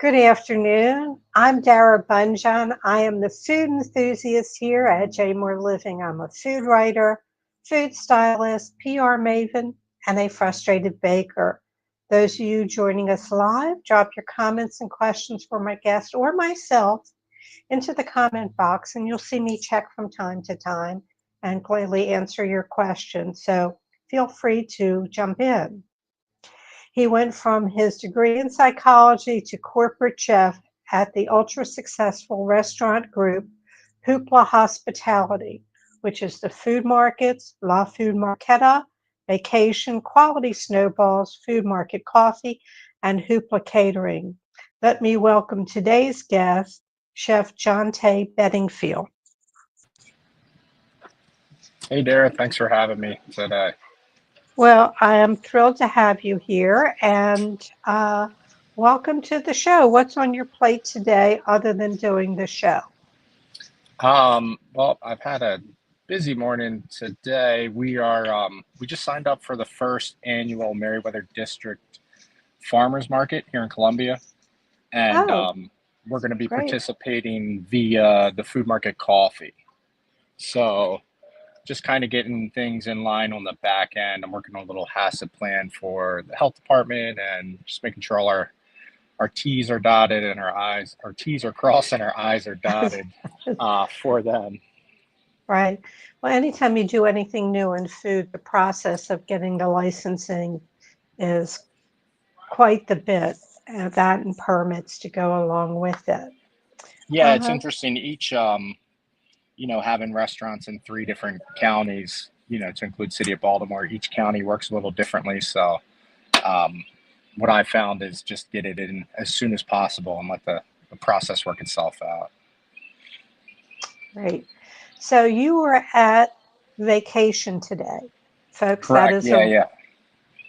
Good afternoon. I'm Dara Bunjon. I am the food enthusiast here at J More Living. I'm a food writer, food stylist, PR maven, and a frustrated baker. Those of you joining us live, drop your comments and questions for my guest or myself into the comment box, and you'll see me check from time to time and gladly answer your questions. So feel free to jump in. He went from his degree in psychology to corporate chef at the ultra successful restaurant group Hoopla Hospitality, which is the Food Markets, La Food Marketa, Vacation, Quality Snowballs, Food Market Coffee, and Hoopla Catering. Let me welcome today's guest, Chef Johntay Bedingfield. Hey, Dara, thanks for having me today. Well, I am thrilled to have you here and welcome to the show. What's on your plate today other than doing the show? Well, I've had a busy morning today. We just signed up for the first annual Meriwether District Farmers Market here in Columbia, and Oh, we're going to be great. participating via the Food Market Coffee. So, just kind of getting things in line on the back end. I'm working on a little HACCP plan for the health department and just making sure all our T's are dotted and our T's are crossed and our I's are dotted for them. Right. Well, anytime you do anything new in food, the process of getting the licensing is quite the bit, that and permits to go along with it. Yeah, it's Uh, interesting. Having restaurants in three different counties, to include City of Baltimore, each county works a little differently. So, um, what I found is just get it in as soon as possible and let the process work itself out. Great. So you were at vacation today, folks. Correct. Yeah, yeah.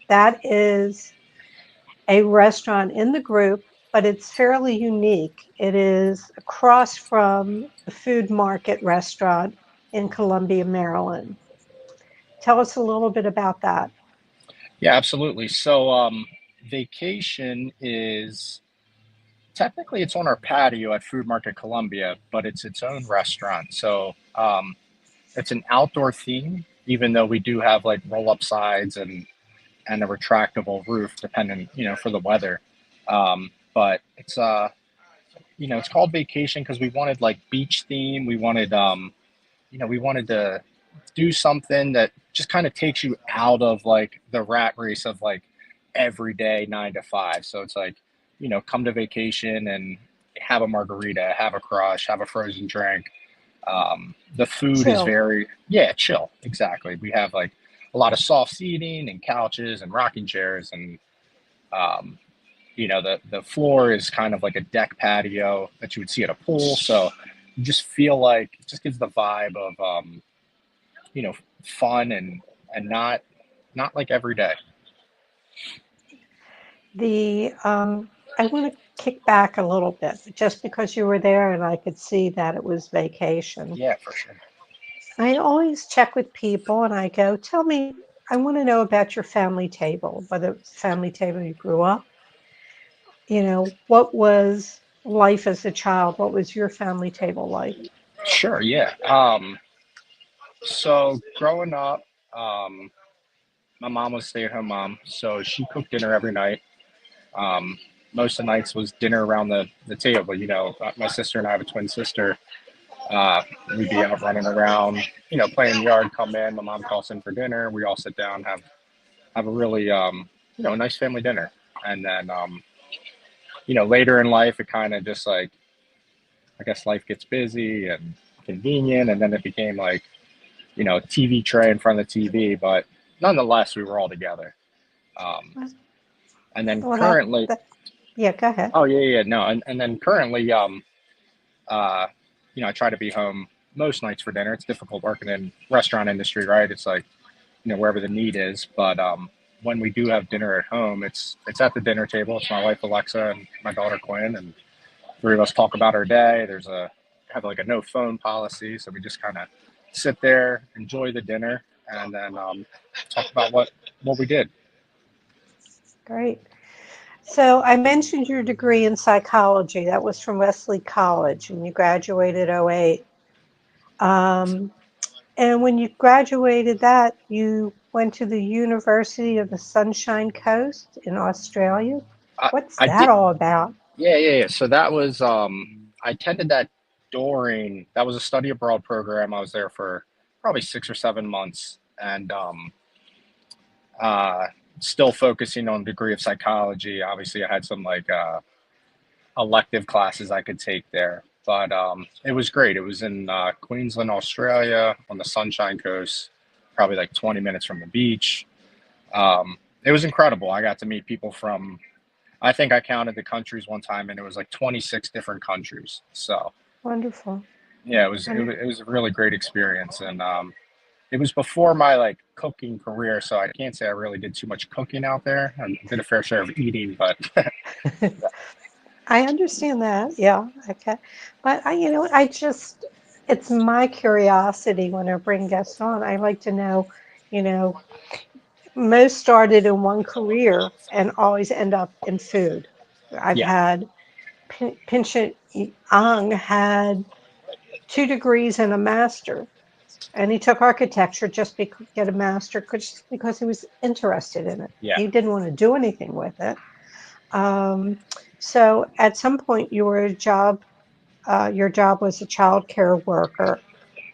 That is a restaurant in the group, but it's fairly unique. It is across from the Food Market restaurant in Columbia, Maryland. Tell us a little bit about that. Yeah, absolutely. So, vacation is technically it's on our patio at Food Market Columbia, but it's its own restaurant. So, it's an outdoor theme, even though we do have like roll up sides and a retractable roof, depending, for the weather. But it's called vacation because we wanted like beach theme. We wanted to do something that just kind of takes you out of like the rat race of like every day 9 to 5. So it's like, come to vacation and have a margarita, have a crush, have a frozen drink. The food is Chill. very, yeah, chill. Exactly. We have like a lot of soft seating and couches and rocking chairs, and um, the floor is kind of like a deck patio that you would see at a pool. So you just feel like it just gives the vibe of you know fun and not like every day. I want to kick back a little bit, just because you were there and I could see that it was vacation. Yeah, for sure. I always check with people and I go, tell me, I want to know about your family table, whether it's the family table you grew up. What was life as a child? What was your family table like? Sure, yeah. So growing up, um, my mom was a stay-at-home mom, so she cooked dinner every night. Um, Most of the nights was dinner around the table. My sister and I have a twin sister. Uh, we'd be out running around, playing in the yard. Come in, my mom calls in for dinner. We all sit down, have a really, a nice family dinner, and then, later in life, it kind of just like I guess life gets busy and convenient, and then it became like TV tray in front of the TV, but nonetheless, we were all together. Um, and then Well, currently, yeah, go ahead. oh yeah, yeah, no, and then currently, uh, I try to be home most nights for dinner. It's difficult working in restaurant industry, right? It's like wherever the need is, but when we do have dinner at home, it's at the dinner table. It's my wife Alexa and my daughter Quinn, and three of us talk about our day. Have like a no phone policy, so we just kind of sit there, enjoy the dinner, and then talk about what we did. Great. So I mentioned your degree in psychology. That was from Wesley College, and you graduated '08. Um, and when you graduated that, you went to the University of the Sunshine Coast in Australia. I, What's I that did. all about? Yeah. So that was I attended that during that was a study abroad program. I was there for probably 6 or 7 months, and uh, still focusing on a degree of psychology. Obviously, I had some like elective classes I could take there, but it was great. It was in Queensland, Australia, on the Sunshine Coast, probably like 20 minutes from the beach. It was incredible. I got to meet people from I think I counted the countries one time, and it was like 26 different countries. So Wonderful. yeah, it was a really great experience, and it was before my like cooking career, so I can't say I really did too much cooking out there. I did a fair share of eating, but I understand that. Yeah. Okay. But I just, it's my curiosity when I bring guests on. I like to know, you know, most started in one career and always end up in food. I've yeah, had Pinsent Ang had 2 degrees and a master, and he took architecture just to get a master just because he was interested in it. yeah. He didn't want to do anything with it. Um, so at some point, your job was a child care worker.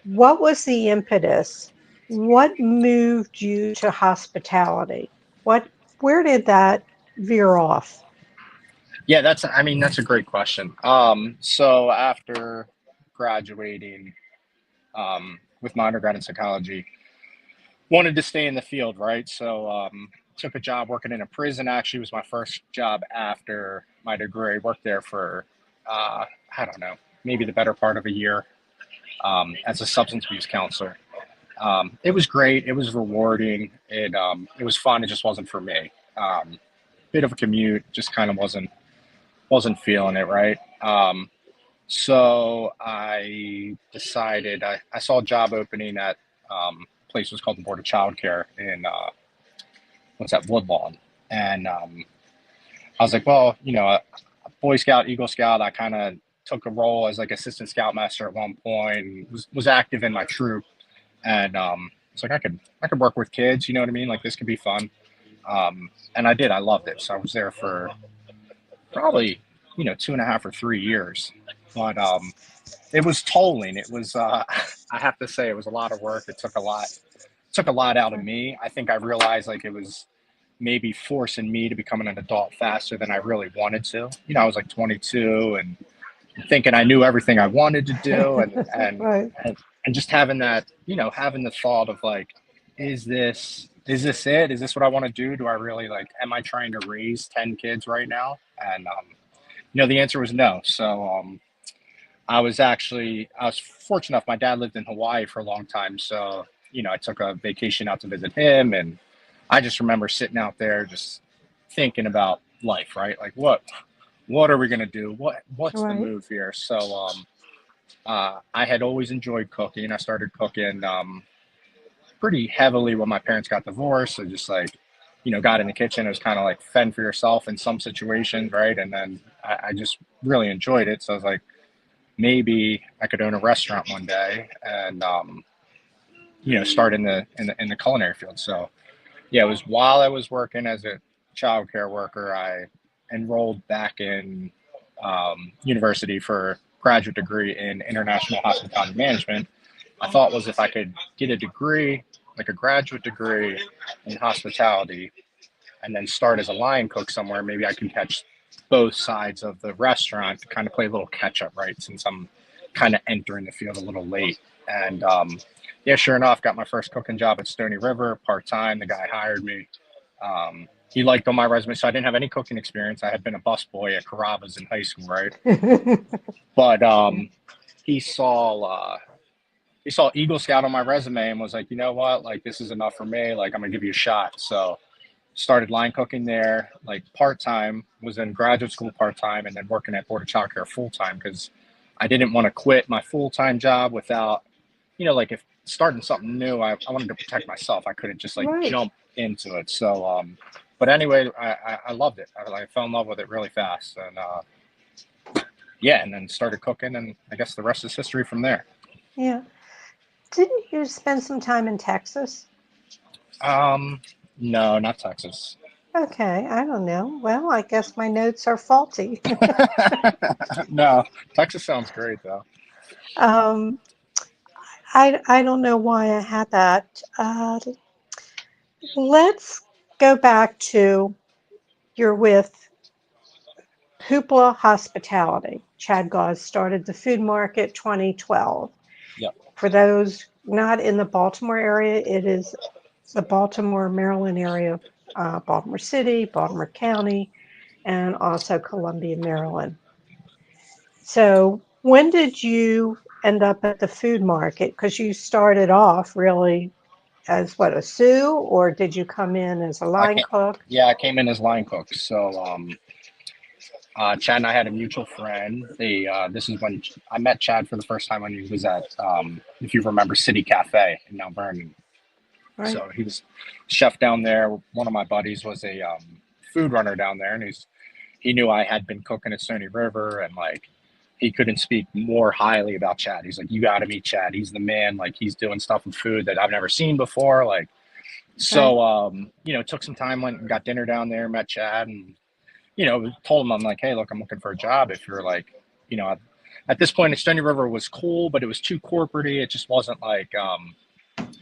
What was the impetus? What moved you to hospitality? Where did that veer off? Yeah, I mean, that's a great question. So after graduating with my undergrad in psychology, wanted to stay in the field, right? So took a job working in a prison. Actually, was my first job after my degree. Worked there for I don't know, maybe the better part of a year as a substance abuse counselor. It was great. It was rewarding. It was fun. It just wasn't for me. Bit of a commute. Just kind of wasn't feeling it, right? So I decided I saw a job opening at a place was called the Board of Child Care in what's that Woodlawn, and I was like, well, a Boy Scout, Eagle Scout. I kind of took a role as like assistant scoutmaster at one point, and was active in my troop, and it's like I could work with kids. You know what I mean? Like this could be fun, and I did. I loved it. So I was there for probably 2.5 or 3 years, but it was tolling. It was I have to say it was a lot of work. It took a lot out of me. I think I realized like it was maybe forcing me to become an adult faster than I really wanted to. I was like 22 and thinking I knew everything I wanted to do, Right, and just having that, having the thought of like, is this it? Is this what I want to do? Do I really like? Am I trying to raise 10 kids right now? And the answer was no. So I was fortunate enough. My dad lived in Hawaii for a long time, so I took a vacation out to visit him, and I just remember sitting out there just thinking about life, right? Like what are we gonna do? What's the right. move here? So I had always enjoyed cooking. I started cooking pretty heavily when my parents got divorced. So just like got in the kitchen. It was kind of like fend for yourself in some situations, right? And then I just really enjoyed it. So I was like, maybe I could own a restaurant one day and start in the culinary field. So yeah, it was while I was working as a child care worker, I enrolled back in university for a graduate degree in international hospitality management. I thought was if I could get a degree, like a graduate degree in hospitality, and then start as a line cook somewhere, maybe I can catch both sides of the restaurant to kind of play a little catch up, right? Since I'm kind of entering the field a little late. And yeah, sure enough, got my first cooking job at Stony River part time. The guy hired me. He liked on my resume, so I didn't have any cooking experience. I had been a busboy at Carrabba's in high school, right? But he saw he saw Eagle Scout on my resume and was like, you know what, like this is enough for me. Like I'm gonna give you a shot. So started line cooking there, like part time. Was in graduate school part time, and then working at Board of Child Care full time because I didn't want to quit my full time job without, like if starting something new, I wanted to protect myself. I couldn't just like Right. jump into it. So But anyway, I loved it. I fell in love with it really fast, and yeah, and then started cooking, and I guess the rest is history from there. Yeah. Didn't you spend some time in Texas? Um, no, not Texas. Okay, I don't know. Well, I guess my notes are faulty. No, Texas sounds great though. um, I don't know why I had that. Let's go back to you're with Hoopla Hospitality. Chad Gause started the food market 2012. Yep. For those not in the Baltimore area, it is the Baltimore, Maryland area, Baltimore City, Baltimore County, and also Columbia, Maryland. So, when did you end up at the food market? Because you started off really as what, a sous, or did you come in as a I line came, cook? yeah, I came in as line cook. So Chad and I had a mutual friend. This is when I met Chad for the first time when he was at, if you remember, City Cafe in Mount Vernon. Right. So he was chef down there. One of my buddies was a food runner down there, and he knew I had been cooking at Stony River, and like he couldn't speak more highly about Chad. He's like, you got to meet Chad. He's the man. Like he's doing stuff with food that I've never seen before. Like Right. so, took some time, went and got dinner down there, met Chad, and told him I'm like, hey, look, I'm looking for a job. If you're like, at this point, Stony River was cool, but it was too corporatey. It just wasn't like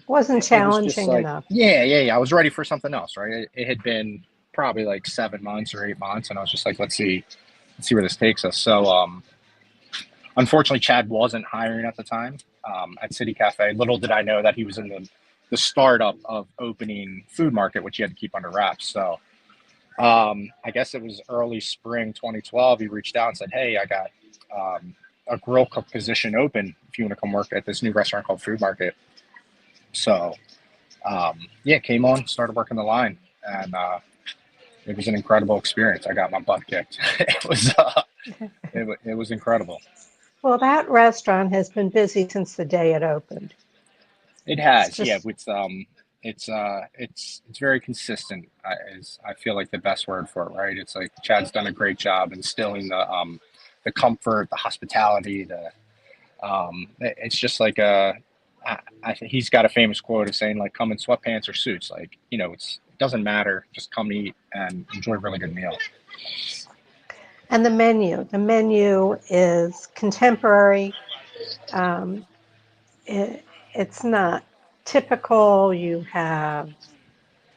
Wasn't it was just challenging like, enough. yeah. I was ready for something else, right? It had been probably like 7 months or 8 months, and I was just like, let's see where this takes us. So, unfortunately, Chad wasn't hiring at the time at City Cafe. Little did I know that he was in the startup of opening Food Market, which he had to keep under wraps. So, I guess it was early spring 2012. He reached out and said, hey, I got a grill cook position open if you want to come work at this new restaurant called Food Market. So, yeah, came on, started working the line, and it was an incredible experience. I got my butt kicked. It was incredible. Well, that restaurant has been busy since the day it opened. It It's has, yeah. just It's very consistent. Is I feel like the best word for it, right? It's like Chad's done a great job instilling the comfort, the hospitality, it's just like I think he's got a famous quote of saying like, "Come in sweatpants or suits." Like it doesn't matter. Just come eat and enjoy a really good meal. and the menu. The menu is contemporary. Um, it, it's not typical. You have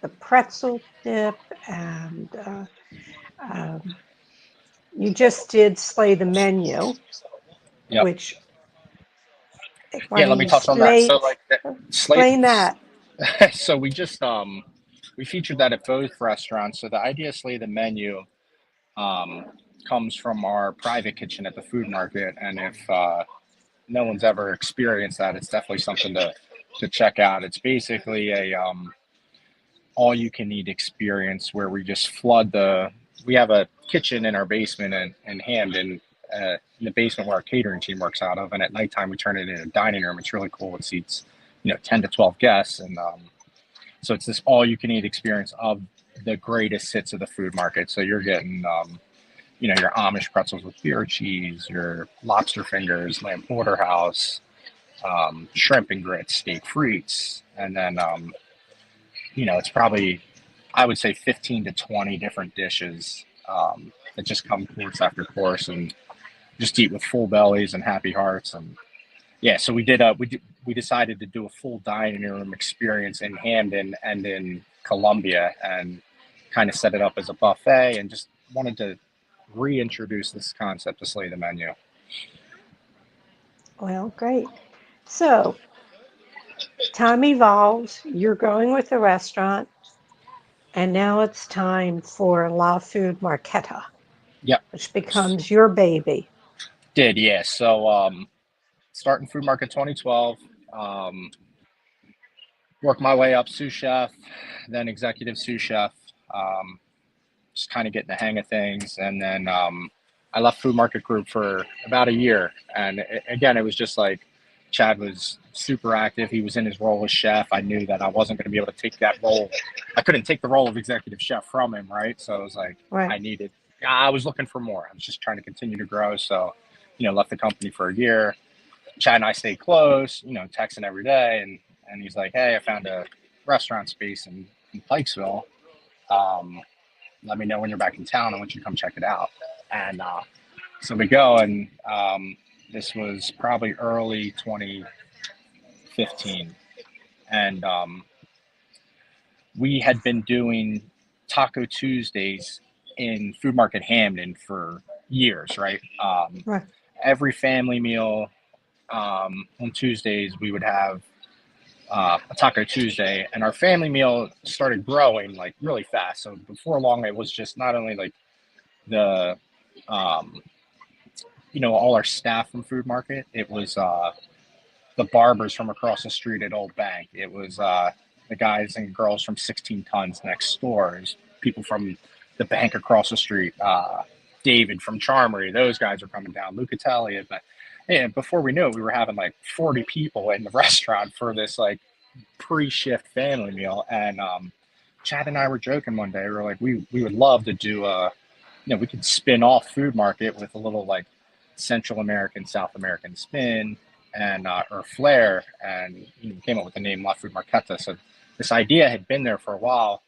the pretzel dip, and um, you just did slay the menu, Yep. which why Yeah. Let don't me you touch on that. So like slate. explain that? So we just we featured that at both restaurants. So the idea of slay the menu um, comes from our private kitchen at the food market, and if no one's ever experienced that, it's definitely something to check out. It's basically a all you can eat experience where we just flood we have a kitchen in our basement and Hamden in the basement where our catering team works out of, and at nighttime we turn it into a dining room. It's really cool. It seats 10 to 12 guests, and so it's this all you can eat experience of the greatest hits of the food market. So you're getting your Amish pretzels with beer cheese, your lobster fingers, lamb porterhouse, shrimp and grits, steak frites, and then it's probably, I would say, 15 to 20 different dishes that just come course after course, and just eat with full bellies and happy hearts. And yeah, so we decided to do a full dining room experience in Hamden and in Columbia, and kind of set it up as a buffet, and just wanted to reintroduce this concept to slay the menu. Well, great. So time evolves. You're going with the restaurant, and now it's time for La Food Marquetta, Yep. which becomes your baby. Did, yeah. So starting Food Market 2012, um, worked my way up sous chef, then executive sous chef, um, just kind of getting the hang of things. And then I left Food Market Group for about a year. And again, it was just like Chad was super active. He was in his role as chef. I knew that I wasn't going to be able to take that role. I couldn't take the role of executive chef from him, right? So I was like, Right. I was looking for more. I was just trying to continue to grow. So, left the company for a year. Chad and I stayed close, texting every day. And he's like, hey, I found a restaurant space in Pikesville. Let me know when you're back in town. I want you to come check it out. And so we go, and this was probably early 2015. And we had been doing Taco Tuesdays in Food Market Hamden for years, right? Right. Every family meal on Tuesdays, we would have a Taco Tuesday, and our family meal started growing like really fast. So before long, it was just not only like the all our staff from Food Market. It was the barbers from across the street at Old Bank. It was the guys and girls from 16 Tons next door. It was people from the bank across the street. David from Charmery. Those guys were coming down. Lucatelli. And before we knew it, we were having like 40 people in the restaurant for this like pre-shift family meal. And Chad and I were joking one day. We were like, we would love to do we could spin off Food Market with a little like Central American, South American spin and or flair, and came up with the name La Food Marqueta. So this idea had been there for a while.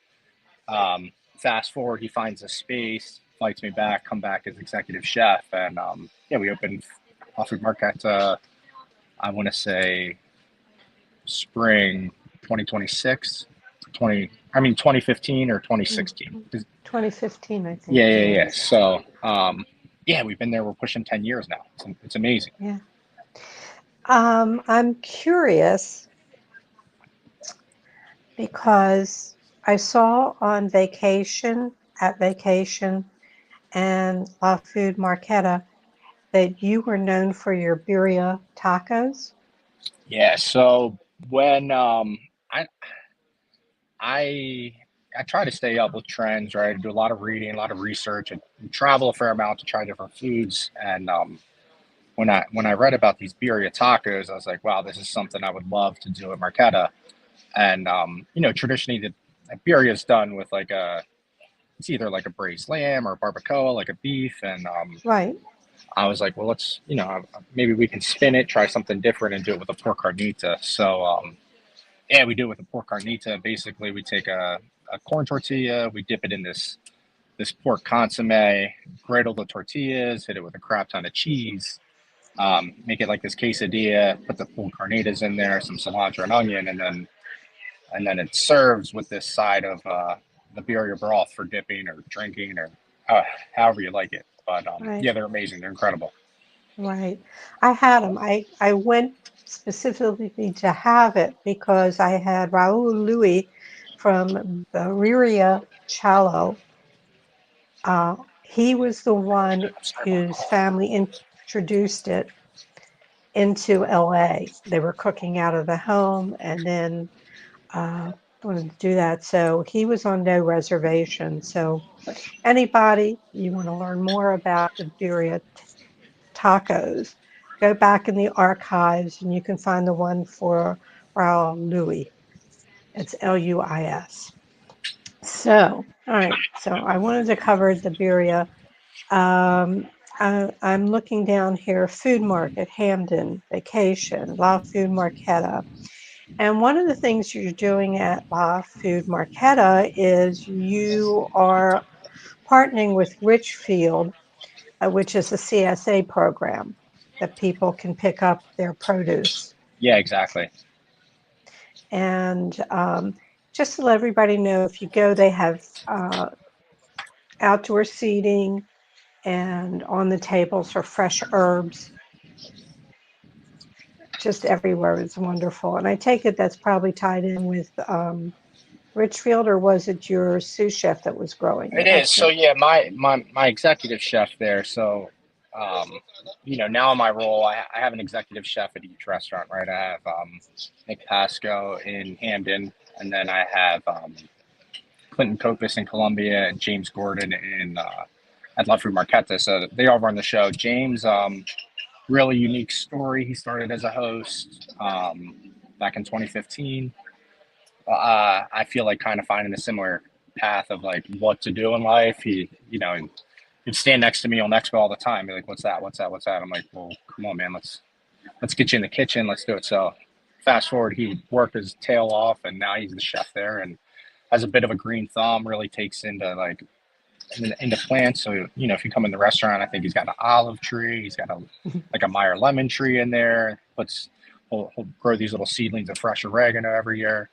Fast forward, he finds a space, invites me back, come back as executive chef, and we opened La Food Marqueta. I want to say spring 2026, 2015 or 2016. 2015, I think. Yeah. So, we've been there. We're pushing 10 years now. It's amazing. Yeah. I'm curious because I saw on Vacation and La Food Marqueta that you were known for your birria tacos. Yeah. So when I try to stay up with trends, right? I do a lot of reading, a lot of research, and travel a fair amount to try different foods. And when I read about these birria tacos, I was like, wow, this is something I would love to do at Marqueta. And traditionally the birria is done with it's either like a braised lamb or barbacoa, like a beef. And Right. I was like, well, let's maybe we can spin it, try something different, and do it with a pork carnita. So we do it with a pork carnita. Basically, we take a corn tortilla, we dip it in this pork consomme, griddle the tortillas, hit it with a crap ton of cheese, make it like this quesadilla, put the pulled carnitas in there, some cilantro and onion, and then it serves with this side of the birria broth for dipping or drinking or however you like it. But Right. they're amazing. They're incredible. Right. I had them. I went specifically to have it because I had Raul Louis from Birria Chalo. He was the one whose family introduced it into LA. They were cooking out of the home and then wanted to do that. So he was on no reservation. So anybody you want to learn more about the birria tacos, go back in the archives and you can find the one for Raul Louis. It's Luis. So, all right. So I wanted to cover the birria. I'm looking down here, Food Market, Hamden, Vacation, La Food Marqueta. And one of the things you're doing at La Food Marqueta is you are partnering with Richfield, which is a CSA program that people can pick up their produce. Yeah, exactly. And just to let everybody know, if you go, they have outdoor seating, and on the tables are fresh herbs. Just everywhere. It's wonderful. And I take it that's probably tied in with Richfield, or was it your sous chef that was growing It it? is. So yeah, my executive chef there. So now in my role, I have an executive chef at each restaurant, right? I have Nick Pasco in Hamden, and then I have Clinton Copus in Columbia and James Gordon in at La Food Marqueta. So they all run the show. James really unique story. He started as a host back in 2015. I feel like kind of finding a similar path of like what to do in life. He'd stand next to me on Expo all the time. Be like, "What's that? What's that? What's that?" I'm like, "Well, come on, man. Let's get you in the kitchen. Let's do it." So fast forward, he worked his tail off, and now he's the chef there, and has a bit of a green thumb. Really takes into like into plants. So if you come in the restaurant, I think he's got an olive tree. He's got a Meyer lemon tree in there. He'll grow these little seedlings of fresh oregano every year.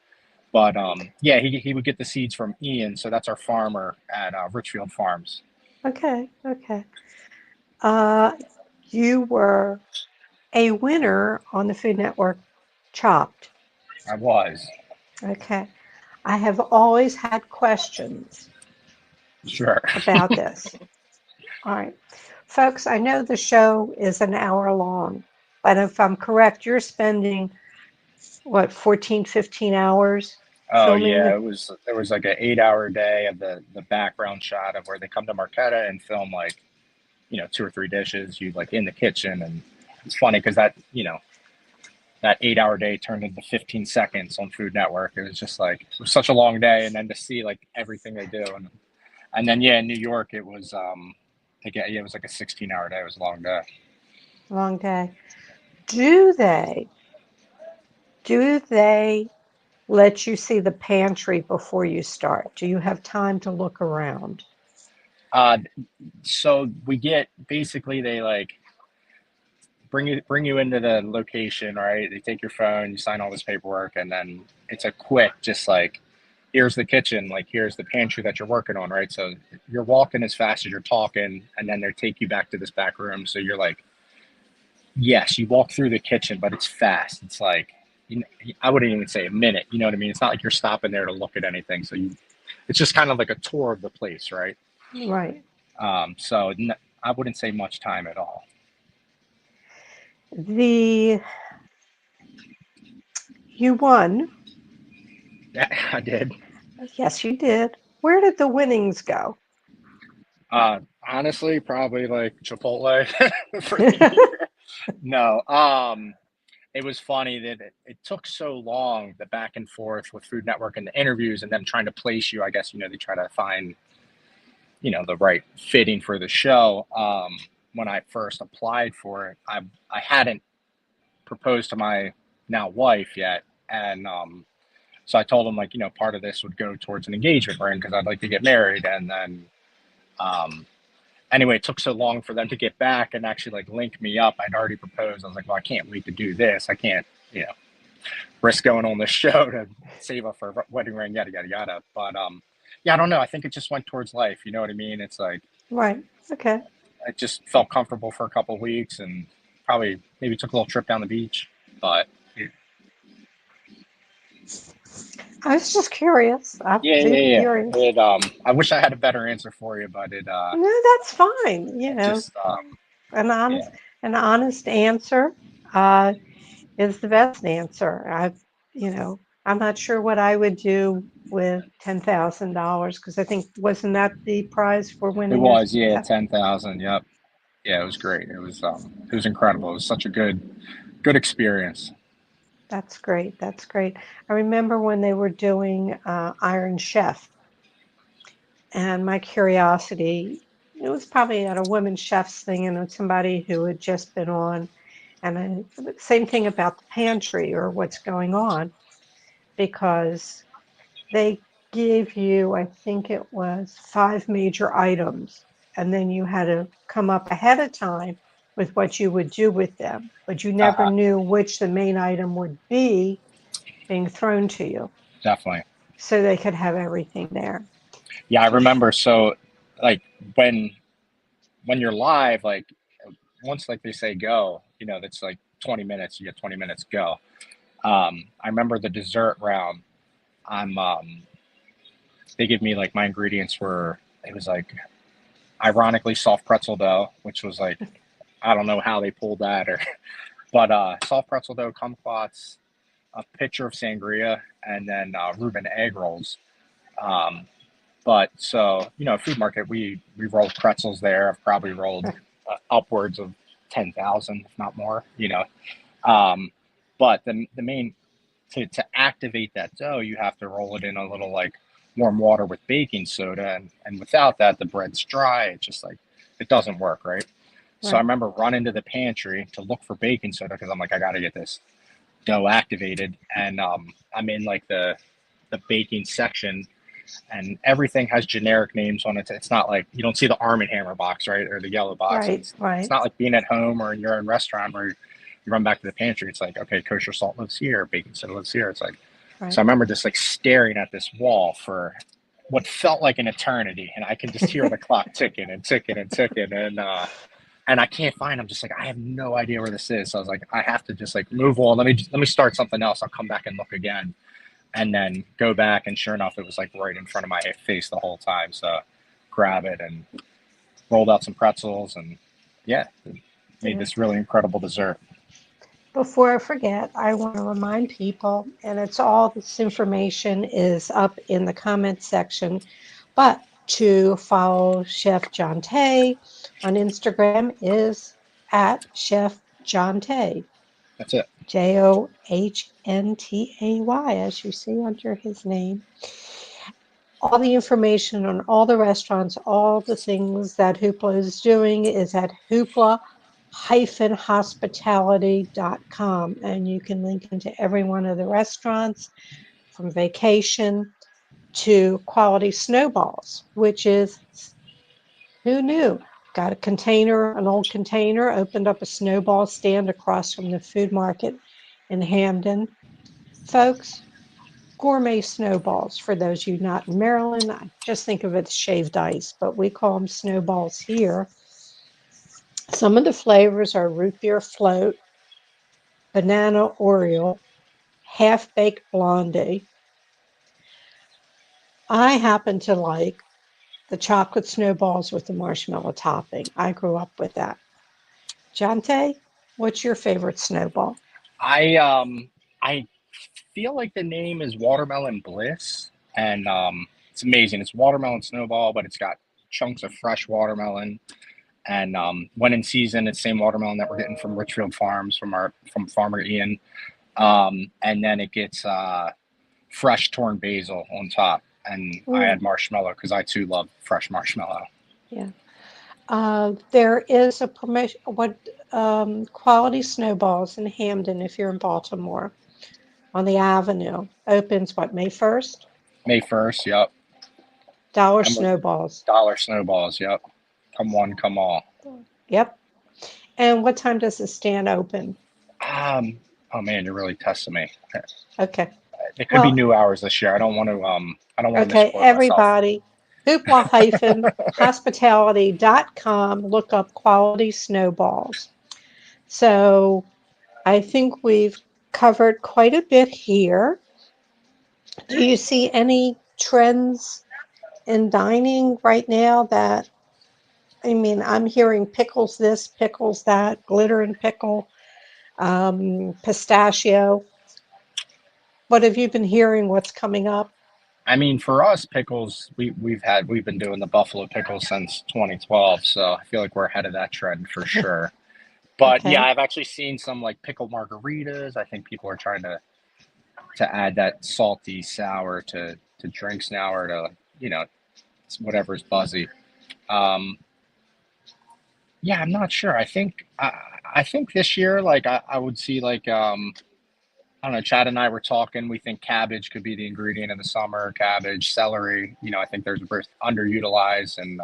But yeah, he would get the seeds from Ian. So that's our farmer at Richfield Farms. Okay, okay. You were a winner on the Food Network Chopped. I was. Okay. I have always had questions Sure. about this. All right. Folks, I know the show is an hour long, but if I'm correct, you're spending, what, 14, 15 hours Oh filming yeah, the. there was like an 8 hour day of the background shot of where they come to Marquetta and film like 2 or 3 dishes. You like in the kitchen, and it's funny because that 8 hour day turned into 15 seconds on Food Network. It was just like it was such a long day, and then to see like everything they do, and then yeah, in New York it was it was like a 16-hour day. It was a long day. Long day. Do they do they let you see the pantry before you start? Do you have time to look around? Uh, so we get basically they like bring you into the location, right? They take your phone, you sign all this paperwork, and then it's a quick just like here's the kitchen, like here's the pantry that you're working on, right? So you're walking as fast as you're talking, and then they take you back to this back room. So you're like, yes, you walk through the kitchen, but it's fast. It's like I wouldn't even say a minute. You know what I mean? It's not like you're stopping there to look at anything. It's just kind of like a tour of the place, right? Right. So I wouldn't say much time at all. The You won. Yeah, I did. Yes, you did. Where did the winnings go? Honestly, probably like Chipotle for the year. No, it was funny that it took so long, the back and forth with Food Network and the interviews and them trying to place you. I guess, they try to find, the right fitting for the show. When I first applied for it, I hadn't proposed to my now wife yet. And so I told them, like, part of this would go towards an engagement ring because I'd like to get married. And then, um, anyway, it took so long for them to get back and actually like link me up. I'd already proposed. I was like, well, I can't wait to do this. I can't, risk going on this show to save up for a wedding ring, yada yada yada. But yeah, I don't know. I think it just went towards life. You know what I mean? It's like Right. Okay. I just felt comfortable for a couple of weeks and probably maybe took a little trip down the beach. But I was just curious. I'm yeah, yeah, yeah. curious. I wish I had a better answer for you, but No, that's fine. it just An honest yeah. an honest answer uh, is the best answer. I'm not sure what I would do with $10,000 because I think wasn't that the prize for It winning it? was, yeah, Yeah, 10,000. Yep. Yeah, it was great. It was incredible. It was such a good experience. that's great. That's great. I remember when they were doing Iron Chef, and my curiosity, it was probably at a women chef's thing, and it was somebody who had just been on, and same thing about the pantry or what's going on, because they gave you, I think it was 5 major items, and then you had to come up ahead of time with what you would do with them, but you never Uh-huh, knew which the main item would be being thrown to you, definitely. so they could have everything there. Yeah, I So, remember. So, like when you're live, like once like they say go, that's like 20 minutes. You get 20 minutes go. I remember the dessert round. I'm They give me like my ingredients were it was like ironically soft pretzel dough, which was like I don't know how they pulled that or but soft pretzel dough, kumquats, a pitcher of sangria, and then Reuben egg rolls. Um, but so Food Market, we rolled pretzels there. I've probably rolled upwards of 10,000, if not more, Um, but the main to activate that dough, you have to roll it in a little like warm water with baking soda, and without that, the bread's dry. It just like it doesn't work, right? So I Right. remember running to the pantry to look for baking soda because I'm like, I got to get this dough activated, and I'm in like the baking section, and everything has generic names on it. It's not like you don't see the Arm& and Hammer box, right, or the yellow box. Right. It's Right. not like being at home or in your own restaurant where you run back to the pantry. It's like, okay, kosher salt lives here, baking soda lives here. It's like, so I Right. remember just like staring at this wall for what felt like an eternity, and I can just hear the clock ticking and ticking and ticking, and I can't find. I'm just like, I have no idea where this is. So I was like, I have to just like move on. Let me start something else. I'll come back and look again, and then go back, and sure enough, it was like right in front of my face the whole time. So grab it and rolled out some pretzels, and yeah, made Yeah. this really incredible dessert. Before I forget, I want to remind people, and it's all this information is up in the comments section, but to follow Chef Johntay on Instagram is at Chef Johntay, That's it. Johnntay, as you see under his name. All the information on all the restaurants, all the things that Hoopla is doing is at hoopla-hospitality.com. And you can link into every one of the restaurants from vacation to quality snowballs, which is, who knew? Got a container, an old container, opened up a snowball stand across from the food market in Hamden. Folks, gourmet snowballs. For those of you not in Maryland, I just think of it as shaved ice, but we call them snowballs here. Some of the flavors are root beer float, banana Oreo, half baked blondie. I happen to like the chocolate snowballs with the marshmallow topping. I grew up with that. Jante, what's your favorite snowball? I feel like the name is Watermelon Bliss, and it's amazing. It's watermelon snowball, but it's got chunks of fresh watermelon. And when in season, it's the same watermelon that we're getting from Richfield Farms from Farmer Ian. And then it gets fresh torn basil on top, and I Mm, add marshmallow because I too love fresh marshmallow. yeah. There is a promotion, what quality snowballs in Hamden, if you're in Baltimore, on the Avenue. Opens what, May 1st? May 1st, yep. Dollar And we're snowballs. dollar snowballs, yep. Come one, come all. Yep. And what time does the stand open? Um, oh man, you're really testing me. Okay. It could be Well, new hours this year. I don't want to okay, misquote myself. everybody, hoopla-hospitality.com, look up quality snowballs. So I think we've covered quite a bit here. Do you see any trends in dining right now that, I mean, I'm hearing pickles this, pickles that, glitter and pickle, pistachio. What have you been hearing? What's coming up? I mean, for us, pickles, we've been doing the buffalo pickle since 2012, so I feel like we're ahead of that trend for sure. But yeah, Okay. I've actually seen some like pickle margaritas. I think people are trying to add that salty sour to drinks now, or to whatever's buzzy. Um, yeah, I'm not sure. I think this year, like I would see like I don't know. Chad and I were talking. We think cabbage could be the ingredient in the summer. Cabbage, celery. I think there's both underutilized and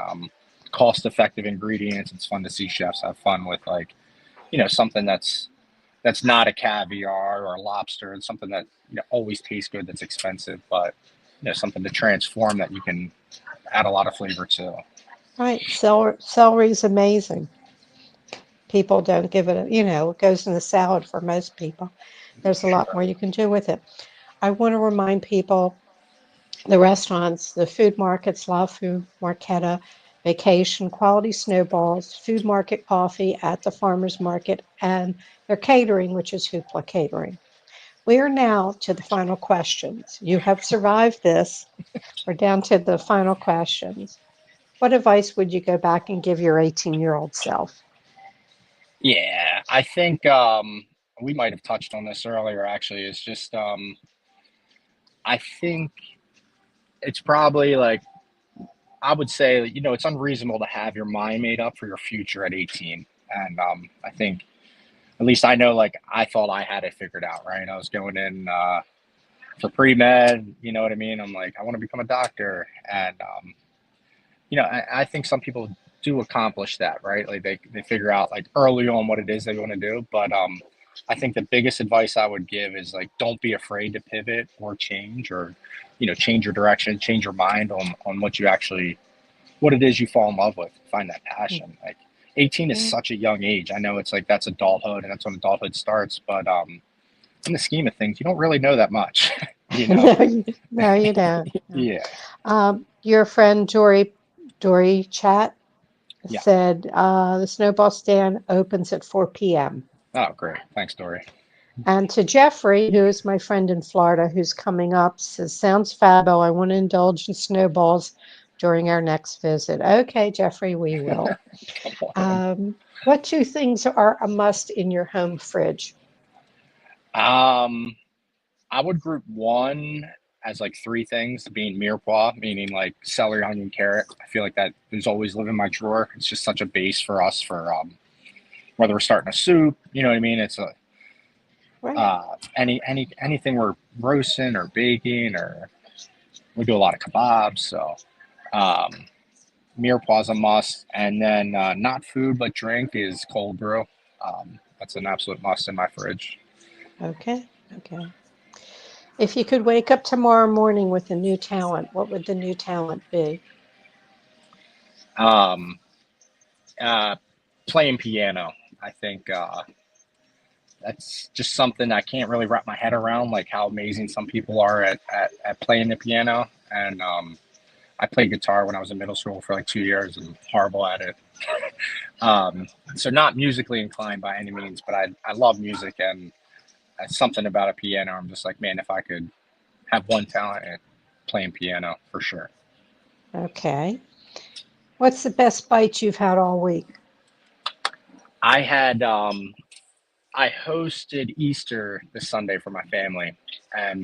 cost-effective ingredients. It's fun to see chefs have fun with like something that's not a caviar or a lobster. It's something that always tastes good. That's expensive, but something to transform that you can add a lot of flavor to. Right. Celery is amazing. People don't give it, it goes in the salad for most people. There's a lot Sure. more you can do with it. I want to remind people the restaurants, the food markets, La Food Marquetta, Vacation, Quality Snowballs, Food Market Coffee at the Farmers Market, and their catering, which is Hoopla Catering. We are now to the final questions. You have survived this. We're down to the final questions. What advice would you go back and give your 18-year-old self? Yeah, I think we might have touched on this earlier. Actually, it's just I think it's probably like I would say, it's unreasonable to have your mind made up for your future at 18. And I think, at least I know, like, I thought I had it figured out, right? I was going in for pre med, you know what I mean? I'm like, I want to become a doctor. And, I think some people do accomplish that, right? Like, they figure out, like, early on what it is they want to do. But I think the biggest advice I would give is, like, don't be afraid to pivot or change or, change your direction, change your mind on what you actually what it is you fall in love with, find that passion. Like 18 is Mm. such a young age. I know it's like that's adulthood and that's when adulthood starts, but in the scheme of things, you don't really know that much, you know? No, you don't. No. Yeah, Your friend Dory Chat yeah. said the snowball stand opens at 4 p.m. Oh, great. Thanks, Dory. And to Jeffrey, who is my friend in Florida, who's coming up, says, sounds fabo. I want to indulge in snowballs during our next visit. Okay, Jeffrey, we will. Come on. What two things are a must in your home fridge? Um, I would group one as like three things, being mirepoix, meaning like celery, onion, carrot. I feel like that is always live in my drawer. It's just such a base for us for whether we're starting a soup, you know what I mean? It's a Right. anything we're roasting or baking, or we do a lot of kebabs. So um, mirepoix is a must, and then not food but drink is cold brew. That's an absolute must in my fridge. Okay. Okay. If you could wake up tomorrow morning with a new talent, what would the new talent be? Um, uh, Playing piano, I think that's just something I can't really wrap my head around, like how amazing some people are at playing the piano. And I played guitar when I was in middle school for like 2 years and horrible at it. So not musically inclined by any means, but I love music, and something about a piano. I'm just like, man, if I could have one talent at playing piano, for sure. Okay. What's the best bite you've had all week? I had I hosted Easter this Sunday for my family, and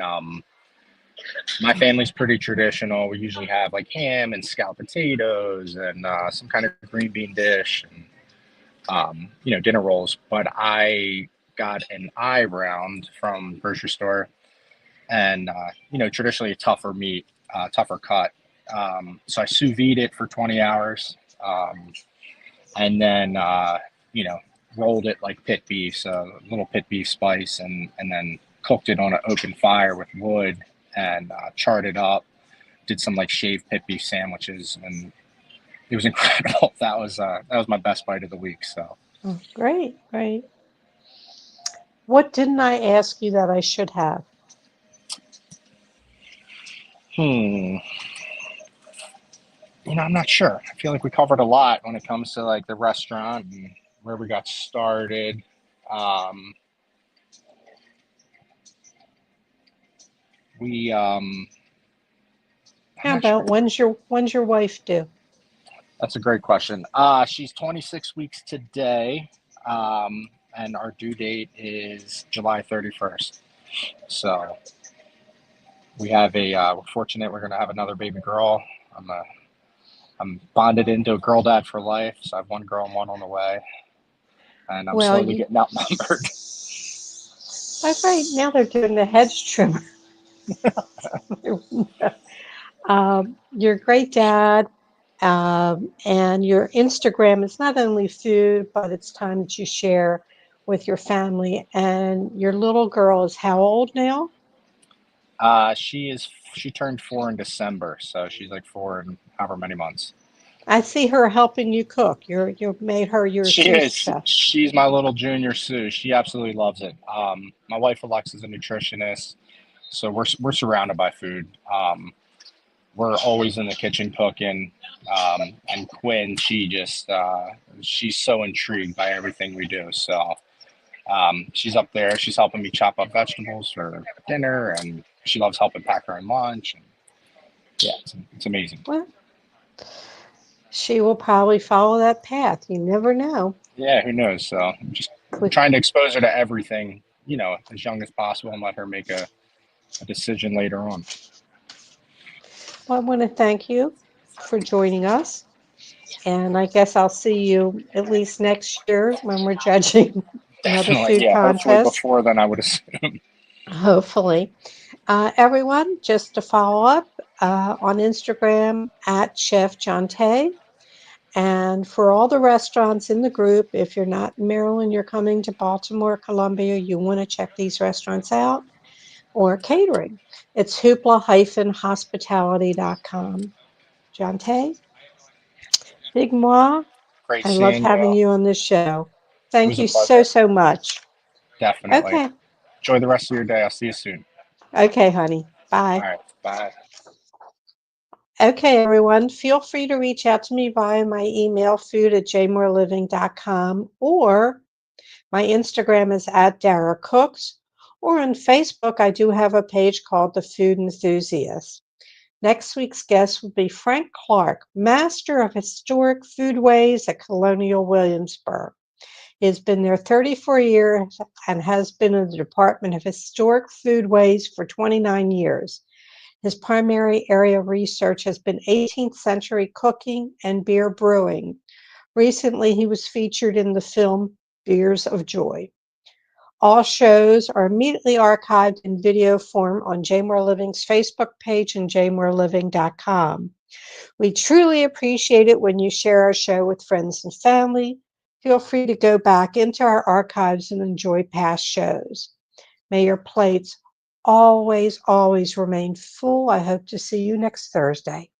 my family's pretty traditional. We usually have like ham and scalloped potatoes and some kind of green bean dish and dinner rolls. But I got an eye round from the grocery store, and traditionally a tougher meat, tougher cut. So I sous vide it for 20 hours, and then you know rolled it like pit beef, so a little pit beef spice, and then cooked it on an open fire with wood and charred it up. Did some like shaved pit beef sandwiches, and it was incredible. That was my best bite of the week. So, Oh, great, great. What didn't I ask you that I should have? hmm, I'm not sure. I feel like we covered a lot when it comes to like the restaurant and where we got started. Um, we I'm How not sure. about when's your wife due? That's a great question. She's 26 weeks today, and our due date is July 31st. So we're fortunate we're going to have another baby girl. I'm bonded into a girl dad for life, so I have one girl and one on the way, and I'm Well, slowly you. getting outnumbered. All right, now they're doing the hedge trimmer. You're a great dad, and your Instagram is not only food, but it's time that you share with your family. And your little girl is how old now? She turned 4 in December, so she's like 4 in however many months. I see her helping you cook. You made her your She sous is. chef. She's my little junior Sue. She absolutely loves it. My wife Alexa's a nutritionist, so we're surrounded by food. We're always in the kitchen cooking. And Quinn, she's so intrigued by everything we do. So she's up there. She's helping me chop up vegetables for dinner, and she loves helping pack her own lunch. And yeah, it's amazing. Well, She will probably follow that path. You never know. Yeah, who knows? So I'm just We, trying to expose her to everything, as young as possible and let her make a decision later on. well, I want to thank you for joining us. And I guess I'll see you at least next year when we're judging another Definitely, food yeah. Hopefully contest, before then, I would assume. hopefully. Everyone, just to follow up on Instagram at Chef Johntay. And for all the restaurants in the group, if you're not in Maryland, you're coming to Baltimore, Columbia, you want to check these restaurants out or catering. It's hoopla-hospitality.com. Johntay, big moi. Great I love seeing you. having you on this show. It Thank was a you so, pleasure. so much. Definitely. Okay. Enjoy the rest of your day. I'll see you soon. Okay, honey. All Bye. right. Bye. Okay, everyone. Feel free to reach out to me via my email, food@jmoreliving.com, or my Instagram is at Dara Cooks, or on Facebook, I do have a page called The Food Enthusiast. Next week's guest will be Frank Clark, Master of Historic Foodways at Colonial Williamsburg. He has been there 34 years and has been in the Department of Historic Foodways for 29 years. His primary area of research has been 18th century cooking and beer brewing. Recently, he was featured in the film Beers of Joy. All shows are immediately archived in video form on JMore Living's Facebook page and jmoreliving.com. We truly appreciate it when you share our show with friends and family. Feel free to go back into our archives and enjoy past shows. May your plates always, always remain full. I hope to see you next Thursday.